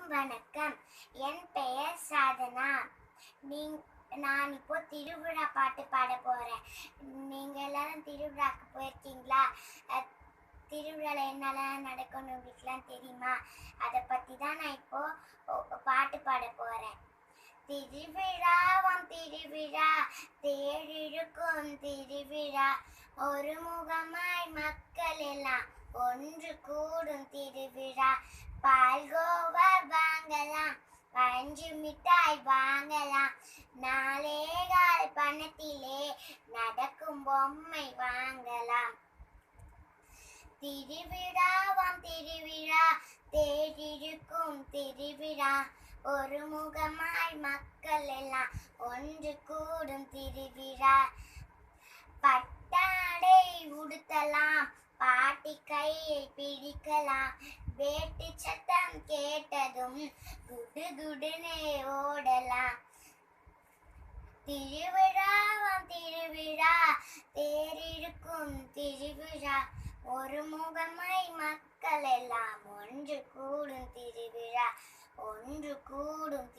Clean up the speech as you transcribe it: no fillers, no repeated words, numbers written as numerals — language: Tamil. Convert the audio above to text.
அனைவருக்கும் வணக்கம். என் பெயர் சாதனா. நான் இப்போ திருவிழா பாட்டு பாட போறேன். நீங்க எல்லாரும் திருவிழாக்கு போயிருக்கீங்களா? திருவிழால என்னெல்லாம் நடக்கும்னு உங்களுக்குலாம் தெரியுமா? அதை பத்தி தான் நான் இப்போ பாட்டு பாட போறேன். திருவிழாவாம் திருவிழா, தேரிழுக்கும் திருவிழா, ஒரு முகமாய் மக்கள் எல்லாம் ஒன்று கூடும் திருவிழா. பால்கோவா வாங்கலாம், பஞ்சு மிட்டாய் வாங்கலாம், நாளேகால் பணத்திலே நடக்கும் பொம்மை வாங்கலாம். திருவிழாவாம் திருவிழா, தேரிழுக்கும் திருவிழா, ஒரு முகமாய் மக்கள் எல்லாம் ஒன்று கூடும் திருவிழா. பட்டாடை உடுத்தலாம், பாட்டி கையை பிடிக்கலாம், வேட்டு சத்தம் கேட்டதும் குடு குடுனே ஓடலாம். திருவிழாவாம் திருவிழா, தேரிழுக்கும் திருவிழா, ஒரு முகமாய் மக்கள் எல்லாம் ஒன்று கூடும் திருவிழா, ஒன்று கூடும்